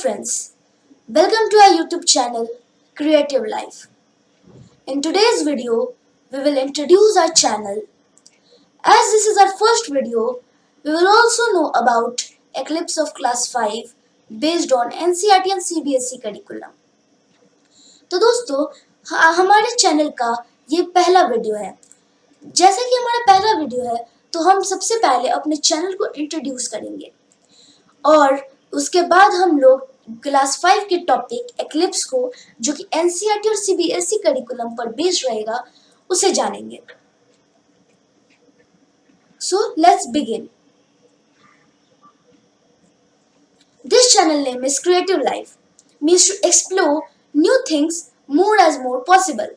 friends, welcome to our YouTube channel Creative Life. In today's video, we will introduce our channel. As this is our first video, we will also know about Eclipse of Class 5 based on NCERT and CBSE curriculum. तो दोस्तों, हमारे channel का ये पहला video है। जैसा कि हमारा पहला वीडियो है, तो हम सबसे पहले अपने चैनल को इंट्रोड्यूस करेंगे और उसके बाद हम लोग क्लास 5 के टॉपिक एक्लिप्स को, जो कि एनसीईआरटी और सीबीएसई करिकुलम पर बेस्ड रहेगा, उसे जानेंगे। So let's begin. This channel name is Creative Life, means to explore new things more as more possible.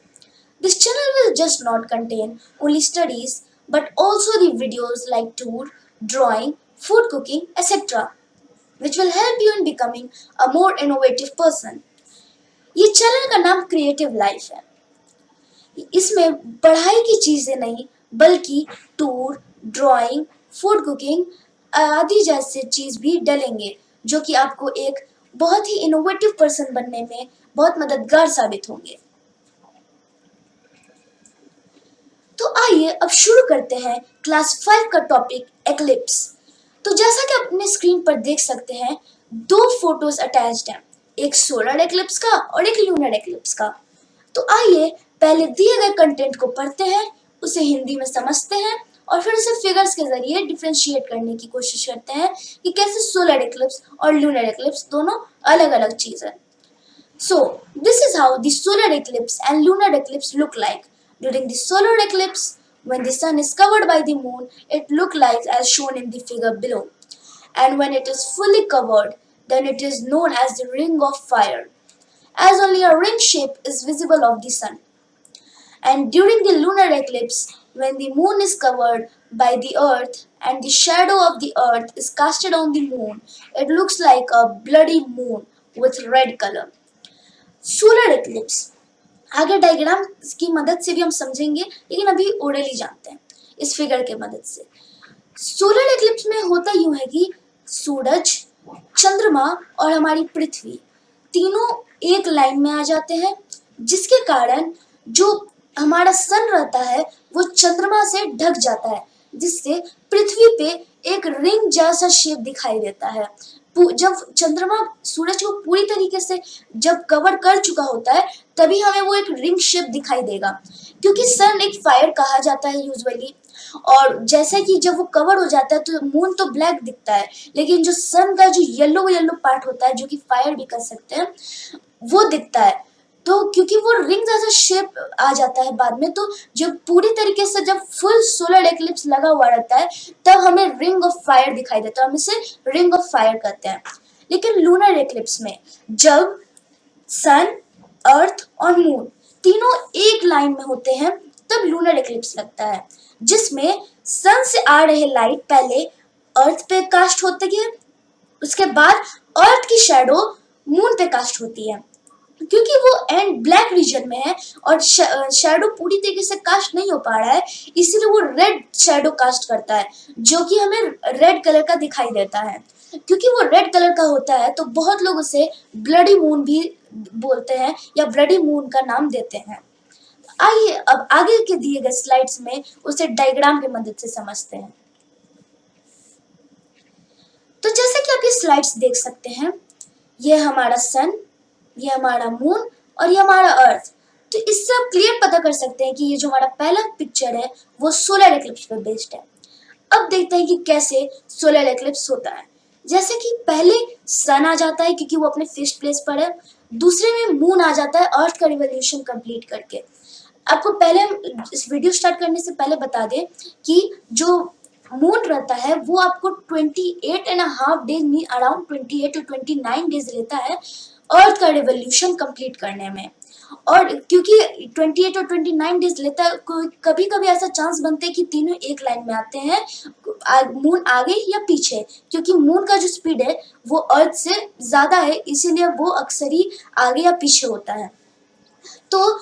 This channel will just not contain only studies but also the videos like tour, drawing, food cooking, etc. which will help you in becoming a more innovative person. ये channel का नाम creative life है। इसमें पढ़ाई की चीजें नहीं बल्कि टूर, ड्राइंग, फूड कुकिंग आदि जैसे चीज भी डलेंगे, जो कि आपको एक बहुत ही इनोवेटिव पर्सन बनने में बहुत मददगार साबित होंगे। तो आइए अब शुरू करते हैं क्लास 5 का टॉपिक एक्लिप्स। तो जैसा कि अपने स्क्रीन पर देख सकते हैं, दो फोटोज अटैच्ड हैं, एक सोलर एक्लिप्स का और एक लूनर एक्लिप्स का। तो आइए पहले दिए गए कंटेंट को पढ़ते हैं, उसे हिंदी में समझते हैं और फिर उसे फिगर्स के जरिए डिफरेंशिएट करने की कोशिश करते हैं कि कैसे सोलर एक्लिप्स और लूनर एक्लिप्स दोनों अलग अलग चीज है। So this is how the solar eclipse and lunar eclipse look like. During the solar eclipse, when the sun is covered by the moon, it look like as shown in the figure below. And when it is fully covered, then it is known as the ring of fire, as only a ring shape is visible of the sun. And during the lunar eclipse, when the moon is covered by the earth and the shadow of the earth is casted on the moon, it looks like a bloody moon with red color. Solar eclipse आगे diagram की मदद से भी हम समझेंगे, लेकिन अभी orally जानते हैं इस फिगर के मदद से। सोलर एक्लिप्स में होता यूं है कि सूरज, चंद्रमा और हमारी पृथ्वी तीनों एक लाइन में आ जाते हैं, जिसके कारण जो हमारा सन रहता है वो चंद्रमा से ढक जाता है, जिससे पृथ्वी पे एक रिंग जैसा शेप दिखाई देता है। जब चंद्रमा सूरज को पूरी तरीके से जब कवर कर चुका होता है, तभी हमें वो एक रिंग शेप दिखाई देगा, क्योंकि सन एक फायर कहा जाता है यूजुअली। और जैसे कि जब वो कवर हो जाता है तो मून तो ब्लैक दिखता है, लेकिन जो सन का जो येलो येलो पार्ट होता है, जो कि फायर भी कर सकते हैं, वो दिखता है। तो क्योंकि वो रिंग जैसा शेप आ जाता है बाद में, तो जब पूरी तरीके से जब फुल सोलर एक्लिप्स लगा हुआ रहता है, तब हमें रिंग ऑफ फायर दिखाई देता है, हम इसे रिंग ऑफ फायर कहते हैं। लेकिन लूनर एक्लिप्स में जब सन, अर्थ और मून तीनों एक लाइन में होते हैं, तब लूनर एक्लिप्स लगता है, जिसमें सन से आ रहे लाइट पहले अर्थ पे कास्ट होती है, उसके बाद अर्थ की शैडो मून पे कास्ट होती है। क्योंकि वो एंड ब्लैक रीजन में है और शैडो पूरी तरीके से कास्ट नहीं हो पा रहा है, इसीलिए वो रेड शैडो कास्ट करता है, जो कि हमें रेड कलर का दिखाई देता है। क्योंकि वो रेड कलर का होता है, तो बहुत लोग उसे ब्लडी मून भी बोलते हैं या ब्लडी मून का नाम देते हैं। आइए अब आगे के दिए गए स्लाइड्स में उसे डायग्राम की मदद से समझते हैं। तो जैसे कि आप ये स्लाइड्स देख सकते हैं, ये हमारा सन, ये हमारा मून और ये हमारा अर्थ। तो इससे आप क्लियर पता कर सकते हैं कि ये जो हमारा पहला पिक्चर है वो सोलर एक्लिप्स पर बेस्ड है। अब देखते हैं कि कैसे सोलर एक्लिप्स होता है। जैसे कि पहले सन आ जाता है क्योंकि वो अपने फिक्स्ड प्लेस पर है, दूसरे में मून आ जाता है अर्थ का रिवॉल्यूशन कंप्लीट करके। आपको पहले इस वीडियो स्टार्ट करने से पहले बता दें कि जो मून रहता है वो आपको 28.5 डेज में अराउंड 28 to 29 डेज लेता है अर्थ का रिवॉल्यूशन कंप्लीट करने में। और क्योंकि 28 और 29 डेज लेता है, कभी कभी ऐसा चांस बनता है कि तीनों एक लाइन में आते हैं, मून आगे या पीछे, क्योंकि मून का जो स्पीड है वो अर्थ से ज्यादा है, इसीलिए वो अक्सर ही आगे या पीछे होता है। तो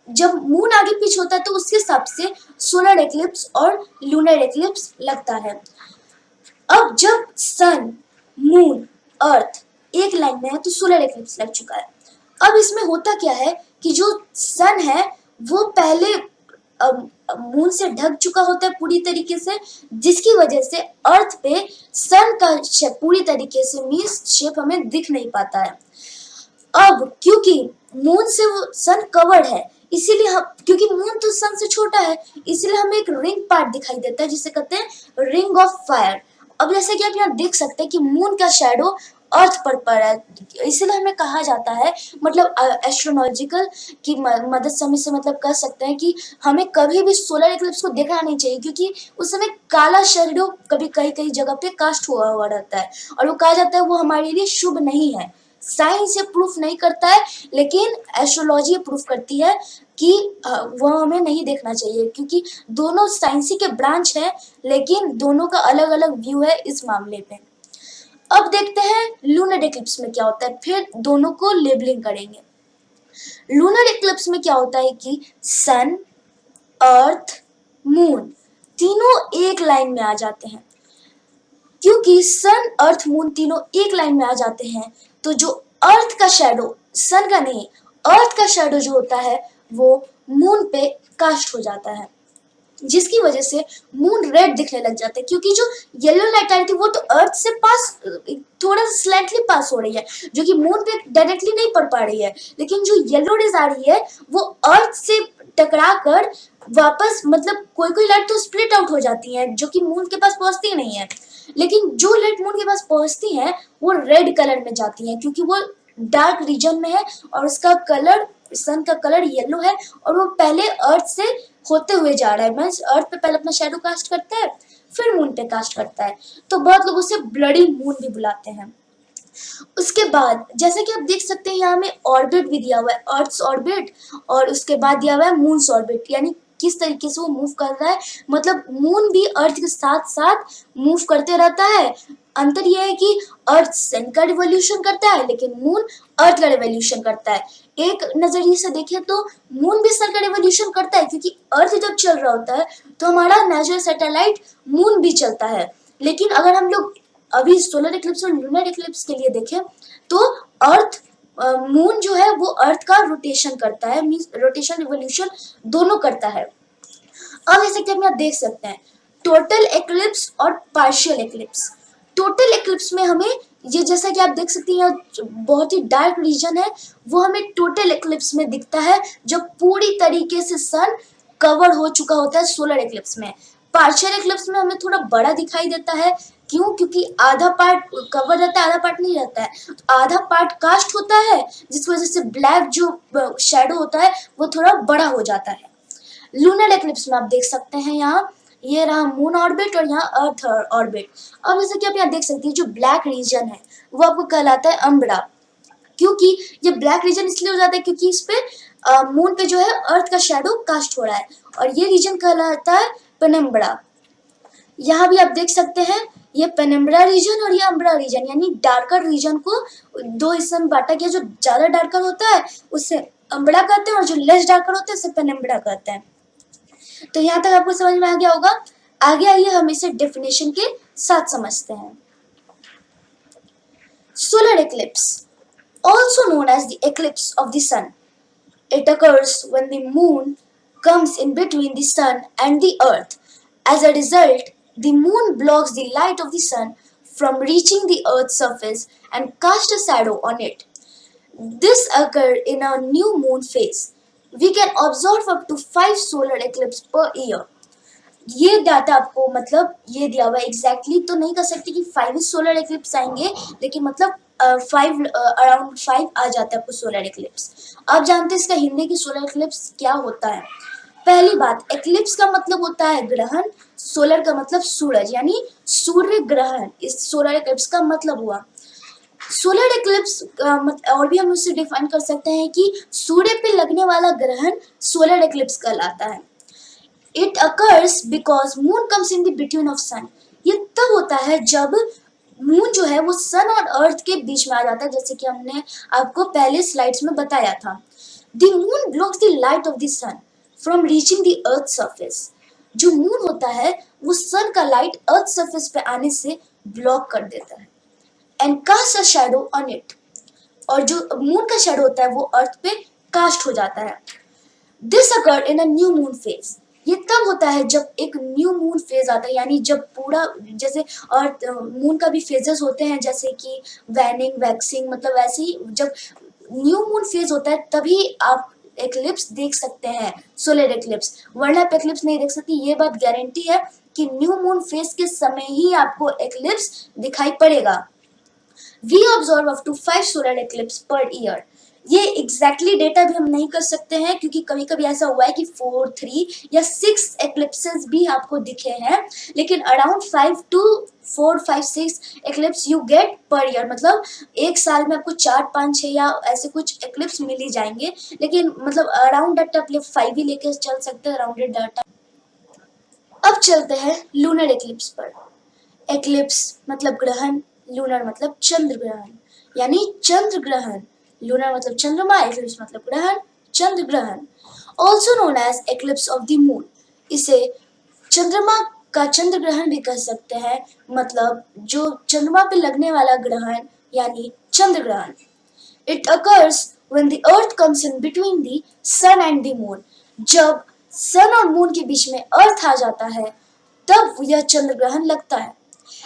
जब मून आगे पीछे होता है तो उसके हिसाब से सोलर एक्लिप्स और लूनर एक्लिप्स लगता है। अब जब सन, मून, अर्थ एक लाइन में है तो सोलर एक्लिप्स लग चुका है। अब इसमें होता क्या है कि जो सन है वो पहले मून से ढक चुका होता है पूरी तरीके से, जिसकी वजह से अर्थ पे सन का पूरी तरीके से मीन्स शेप हमें दिख नहीं पाता है। अब क्योंकि मून से वो सन कवर्ड है, इसीलिए हम, क्योंकि मून तो सन से छोटा है, इसीलिए हमें एक रिंग पार्ट दिखाई देता है जिसे कहते हैं रिंग ऑफ फायर। अब जैसे कि आप यहाँ देख सकते हैं कि मून का शैडो अर्थ पर पड़ा है, इसलिए हमें कहा जाता है, मतलब एस्ट्रोनॉजिकल की मदद से हम इसे मतलब कह सकते हैं कि हमें कभी भी सोलर इक्लिप्स को देखना नहीं चाहिए, क्योंकि उस समय काला शैडो कभी कई कई जगह पे कास्ट हुआ हुआ रहता है और वो कहा जाता है वो हमारे लिए शुभ नहीं है। साइंस ये प्रूफ नहीं करता है, लेकिन एस्ट्रोलॉजी प्रूफ करती है कि वो हमें नहीं देखना चाहिए, क्योंकि दोनों साइंसी के ब्रांच हैं, लेकिन दोनों का अलग अलग व्यू है इस मामले पे। अब देखते हैं लूनर एक्लिप्स में क्या होता है, फिर दोनों को लेबलिंग करेंगे। लूनर एक्लिप्स में क्या होता है कि सन, अर्थ, मून तीनों एक लाइन में आ जाते हैं। क्योंकि सन, अर्थ, मून तीनों एक लाइन में आ जाते हैं, तो जो अर्थ का शैडो, सन का नहीं, अर्थ का शैडो जो होता है वो मून पे कास्ट हो जाता है, जिसकी वजह से मून रेड दिखने लग जाता है। क्योंकि जो येलो लाइट आ रही थी वो तो अर्थ से पास, थोड़ा स्लाइटली पास हो रही है, जो कि मून पे डायरेक्टली नहीं पड़ पा रही है, लेकिन जो येलो रेज आ रही है वो अर्थ से टकरा कर वापस, मतलब कोई कोई लाइट तो स्प्लिट आउट हो जाती है जो कि मून के पास पहुंचती नहीं है, लेकिन जो लाइट मून के पास पहुंचती है वो रेड कलर में जाती है, क्योंकि वो डार्क रीजन में है और उसका कलर, सन का कलर येलो है और वो पहले अर्थ से होते हुए जा रहा है, मीन्स अर्थ पे पहले अपना शैडो कास्ट करता है फिर मून पे कास्ट करता है, तो बहुत लोग उसे ब्लडी मून भी बुलाते हैं। उसके बाद जैसे कि आप देख सकते हैं यहाँ में ऑर्बिट भी दिया हुआ है, अर्थ्स ऑर्बिट, और उसके बाद दिया हुआ है मून्स ऑर्बिट, यानी किस तरीके से वो मूव कर रहा है, मतलब मून भी अर्थ के साथ साथ मूव करते रहता है। अंतर यह है कि अर्थ सन का रिवॉल्यूशन करता है लेकिन मून अर्थ का रिवॉल्यूशन करता है। एक नजरिए से देखें तो मून भी सन का रिवॉल्यूशन करता है, क्योंकि अर्थ जब चल रहा होता है तो हमारा नेचुरल सैटेलाइट मून भी चलता है। लेकिन अगर हम लोग अभी सोलर इक्लिप्स और लूनर इक्लिप्स के लिए देखें तो अर्थ, मून जो है वो अर्थ का रोटेशन करता है, मींस रोटेशन रिवॉल्यूशन दोनों करता है। अब जैसे कि हम यहाँ देख सकते हैं टोटल एक्लिप्स और पार्शियल एक्लिप्स। टोटल एक्लिप्स में हमें ये, जैसा कि आप देख सकते हैं यहाँ बहुत ही डार्क रीजन है, वो हमें टोटल एक्लिप्स में दिखता है जब पूरी तरीके से सन कवर हो चुका होता है सोलर एक्लिप्स में। पार्शियल एक्लिप्स में हमें थोड़ा बड़ा दिखाई देता है, क्यों? क्योंकि आधा पार्ट कवर रहता है आधा पार्ट नहीं रहता है, तो आधा पार्ट कास्ट होता है जिसकी वजह से ब्लैक जो शेडो होता है वो थोड़ा बड़ा हो जाता है। लूनर एक्लिप्स में आप देख सकते हैं यहाँ ये रहा मून ऑर्बिट और यहाँ अर्थ ऑर्बिट। अब जैसे कि आप यहाँ देख सकते हैं जो ब्लैक रीजन है वो आपको कहलाता है अम्ब्रा, क्योंकि ये ब्लैक रीजन इसलिए हो जाता है क्योंकि इस पे मून पे जो है अर्थ का शैडो कास्ट हो रहा है, और ये रीजन कहलाता है पेनम्ब्रा। यहाँ भी आप देख सकते हैं ये पेनम्ब्रा रीजन और ये अम्ब्रा रीजन, यानी डार्कर रीजन को दो हिस्से में बांटा गया, जो ज्यादा डार्कर होता है उसे अम्ब्रा कहते हैं और जो लेस डार्कर होता है उसे पेनम्ब्रा कहते हैं। तो यहाँ तक आपको समझ में आ गया होगा। आगे आइए हम इसे डेफिनेशन के साथ समझते हैं। Solar eclipse, also known as the eclipse of the sun, it occurs when the moon comes in between the sun and the earth. As a result, the moon blocks the light of the sun from reaching the earth's surface and casts a shadow on it. This occurs in a new moon phase. We can observe up to 5 solar eclipses per year. ये data आपको, मतलब ये दिया हुआ है, exactly तो नहीं कर सकते कि 5 सोलर एक्लिप्स आएंगे, लेकिन मतलब 5 अराउंड 5 आ जाता है आपको सोलर एक्लिप्स। आप जानते हैं इसका हिंदी की सोलर एक्लिप्स क्या होता है? पहली बात, एक्लिप्स का मतलब होता है ग्रहण, सोलर का मतलब सूरज, यानी सूर्य ग्रहण इस सोलर एक्लिप्स का मतलब हुआ। सोलर एक्लिप्स और भी हम उसे डिफाइन कर सकते हैं कि सूर्य पे लगने वाला ग्रहण सोलर एक्लिप्स कहलाता है। It occurs because moon comes in the between of sun. ये तब होता है जब मून जो है वो सन और अर्थ के बीच में आ जाता है, जैसे कि हमने आपको पहले स्लाइड्स में बताया था। The moon blocks the light of the sun from reaching the earth surface. जो मून होता है वो सन का लाइट अर्थ सरफेस पे आने से ब्लॉक कर देता है। and casts a shadow on it. और जो मून का शेडो होता है वो अर्थ पे कास्ट हो जाता है. This occurred in a new moon phase. ये तब होता है जब एक न्यू मून फेज आता है, यानी जब पूरा जैसे अर्थ मून का भी फेजेस होते हैं जैसे कि वैनिंग, वैक्सिंग, मतलब वैसे ही जब न्यू मून फेज होता है तभी आप एक्लिप्स देख सकते हैं, सोलर एक्लिप्स. वरना आप एक्लिप्स नहीं देख सकते. ये बात गारंटी है कि न्यू मून फेज के समय ही आपको एक्लिप्स दिखाई पड़ेगा. We observe up to 5 solar eclipse per year. ये एग्जैक्टली डेटा भी हम नहीं कर सकते हैं क्योंकि कभी कभी ऐसा हुआ है कि 4, 3 या 6 एक्लिप्सेस भी आपको दिखे हैं, लेकिन around 5 to 4, 5, 6 eclipse you get per year. मतलब एक साल में आपको 4, 5, 6 या ऐसे कुछ एक्लिप्स मिल ही जाएंगे, लेकिन मतलब अराउंड डाटा आप 5 ही लेके चल सकते हैं, अराउंडेड डाटा. अब चलते हैं लूनर एक्लिप्स पर. एक्लिप्स मतलब ग्रहण, लूनर मतलब चंद्र ग्रहण, यानी चंद्र ग्रहण. लूनर मतलब चंद्रमा, एक्लिप्स मतलब ग्रहण, चंद्र ग्रहण. Also known as eclipse of the moon. इसे चंद्रमा का चंद्र ग्रहण भी कह सकते हैं, मतलब जो चंद्रमा पे लगने वाला ग्रहण यानी चंद्र ग्रहण. It occurs when the earth comes in between the sun and the moon. जब सन और मून के बीच में अर्थ आ जाता है तब यह चंद्र ग्रहण लगता है.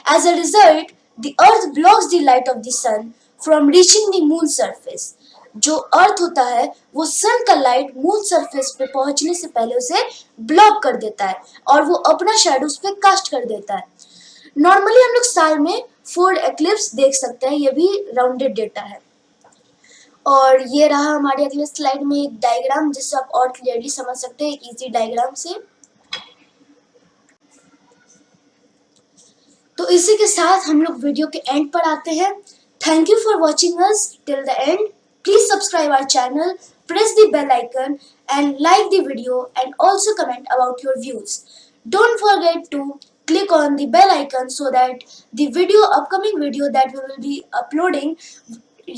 As a result, the earth blocks the light of the sun from reaching the moon surface. जो अर्थ होता है वो सन का लाइट मून सरफेस पे पहुंचने से पहले उसे ब्लॉक कर देता है और वो अपना शैडो उस पे कास्ट कर देता है. नॉर्मली हम लोग साल में 4 एक्लिप्स देख सकते हैं. ये भी राउंडेड डेटा है. और ये रहा हमारे अगले स्लाइड में एक डायग्राम जिससे आप और क्लियरली समझ सकते हैं एक इजी डायग्राम से. तो इसी के साथ हम लोग वीडियो के एंड पर आते हैं. Thank you for watching us till the end. Please subscribe our channel, press the bell icon and like the video and also comment about your views. Don't forget to click on the bell icon so that the upcoming video that we will be uploading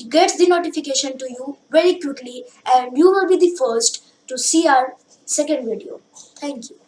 gets the notification to you very quickly and you will be the first to see our second video. Thank you.